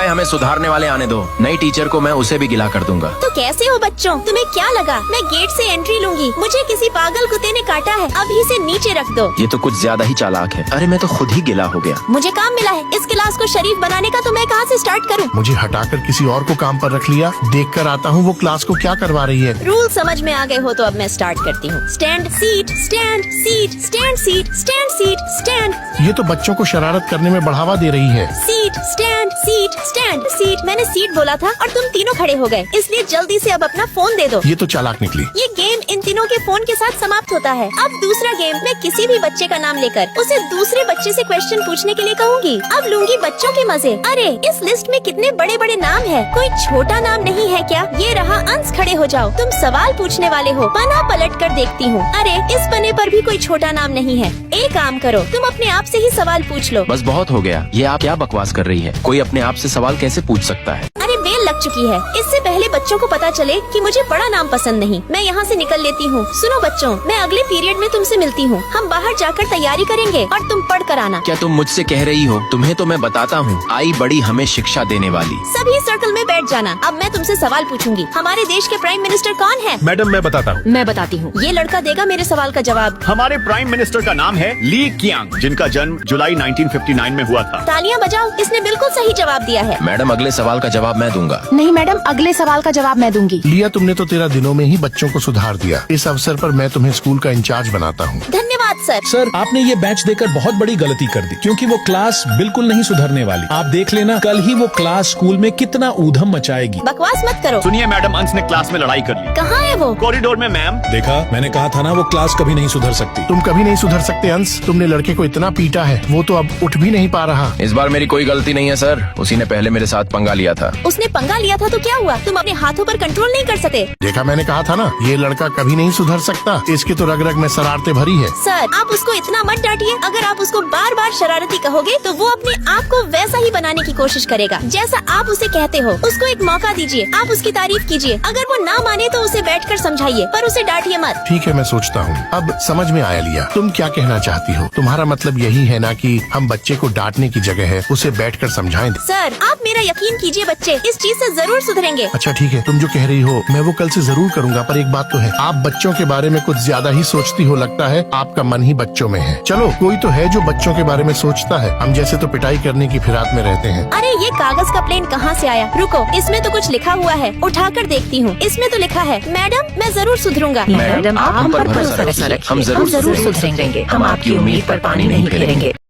पहले हमें सुधारने वाले आने दो, नई टीचर को मैं उसे भी गिला कर दूंगा। तो कैसे हो बच्चों, तुम्हें क्या लगा मैं गेट से एंट्री लूंगी? मुझे किसी पागल कुत्ते ने काटा है, अभी इसे नीचे रख दो। ये तो कुछ ज्यादा ही चालाक है। अरे मैं तो खुद ही गिला हो गया। मुझे काम मिला है इस क्लास को शरीफ बनाने का, तो मैं कहाँ से स्टार्ट करूँ? मुझे हटाकर किसी और को काम पर रख लिया। देख कर आता हूँ वो क्लास को क्या करवा रही है। रूल समझ में आ गए हो तो अब मैं स्टार्ट करती हूँ। Stand seat, stand seat, stand seat, stand seat, stand. ये तो बच्चों को शरारत करने में बढ़ावा दे रही है। Seat, stand, seat, stand, seat. मैंने सीट बोला था और तुम तीनों खड़े हो गए, इसलिए जल्दी से अब अपना फोन दे दो। ये तो चालाक निकली। ये गेम इन तीनों के फोन के साथ समाप्त होता है। अब दूसरा गेम, मैं किसी भी बच्चे का नाम लेकर उसे दूसरे बच्चे से क्वेश्चन पूछने के लिए कहूँगी। अब लूंगी बच्चों के मजे। अरे इस लिस्ट में कितने बड़े बड़े नाम है, कोई छोटा नाम नहीं है क्या? ये रहा अंश, खड़े हो जाओ, तुम सवाल पूछने वाले हो। पन्ना पलट कर देखती हूँ। अरे इस पन्ने पर भी कोई छोटा नाम नहीं है। एक काम करो, तुम अपने आप से ही सवाल पूछ लो। बस बहुत हो गया, ये आप क्या बकवास कर रही है? कोई अपने आप से सवाल कैसे पूछ सकता है? अरे बेल लग चुकी है। इससे पहले बच्चों को पता चले कि मुझे बड़ा नाम पसंद नहीं, मैं यहाँ से निकल लेती हूँ। सुनो बच्चों, मैं अगले पीरियड में तुमसे मिलती हूँ। हम बाहर जाकर तैयारी करेंगे और तुम पढ़ कर आना। क्या तुम मुझसे कह रही हो? तुम्हें तो मैं बताता हूँ, आई बड़ी हमें शिक्षा देने वाली। सभी सर्कल में बैठ जाना। अब मैं तुमसे सवाल पूछूंगी। हमारे देश के प्राइम मिनिस्टर कौन है? मैडम मैं बताता हूँ। मैं बताती हूँ। ये लड़का देगा मेरे सवाल का जवाब। हमारे प्राइम मिनिस्टर का नाम है ली कियांग, जिनका जन्म जुलाई 1959 में हुआ था। तालियां बजाओ, इसने बिल्कुल सही जवाब दिया है। मैडम अगले सवाल का जवाब मैं दूंगा। नहीं मैडम, अगले सवाल का जवाब मैं दूंगी। लिया, तुमने तो 13 दिनों में ही बच्चों को सुधार दिया। इस अवसर पर मैं तुम्हें स्कूल का इंचार्ज बनाता हूँ। धन्यवाद सर। सर आपने ये बैच देकर बहुत बड़ी गलती कर दी, क्योंकि वो क्लास बिल्कुल नहीं सुधरने वाली। आप देख लेना, कल ही वो क्लास स्कूल में कितना ऊधम मचाएगी। बकवास मत करो। सुनिए मैडम, अंश ने क्लास में लड़ाई कर ली। कहाँ है वो? कॉरिडोर में मैम। देखा, मैंने कहा था ना, वो क्लास कभी नहीं सुधर सकती। तुम कभी नहीं सुधर सकते अंश। तुमने लड़के को इतना पीटा है, वो तो अब उठ भी नहीं पा रहा। इस बार मेरी कोई गलती नहीं है सर, उसी ने पहले मेरे साथ पंगा लिया था। उसने पंगा लिया था तो क्या हुआ? तुम अपने हाथों पर कंट्रोल नहीं कर सकते? देखा, मैंने कहा था ना, ये लड़का कभी नहीं सुधर सकता। इसके तो रग रग में शरारतें भरी है। सर आप उसको इतना मत डांटिए। अगर आप उसको बार बार शरारती कहोगे तो वो अपने आप को वैसा ही बनाने की कोशिश करेगा जैसा आप उसे कहते हो। उसको एक मौका दीजिए, आप उसकी तारीफ कीजिए। अगर वो ना माने तो उसे बैठकर समझाइए, पर उसे डांटिए मत। ठीक है, मैं सोचता हूँ। अब समझ में आया लिया, तुम क्या कहना चाहती हो। तुम्हारा मतलब यही है ना कि हम बच्चे को डांटने की जगह है उसे बैठकर समझाएं। सर आप मेरा यकीन कीजिए, बच्चे इस चीज से जरूर सुधरेंगे। अच्छा ठीक है, तुम जो कह रही हो मैं वो कल से जरूर करूंगा। पर एक बात तो है, आप बच्चों के बारे में कुछ ज्यादा ही सोचती हो। लगता है आपका मन ही बच्चों में है। चलो, कोई तो है जो बच्चों के बारे में सोचता है। हम जैसे तो पिटाई करने की फिराक में रहते हैं। अरे ये कागज का प्लेन कहाँ से आया? रुको, इसमें तो कुछ लिखा हुआ है, उठाकर देखती हूँ। इसमें तो लिखा है, मैडम मैं जरूर सुधरूंगा। मैडम आप हम पर भरोसा रखिए, हम जरूर सुधरेंगे। हम आपकी उम्मीद पर पानी नहीं फेरेंगे।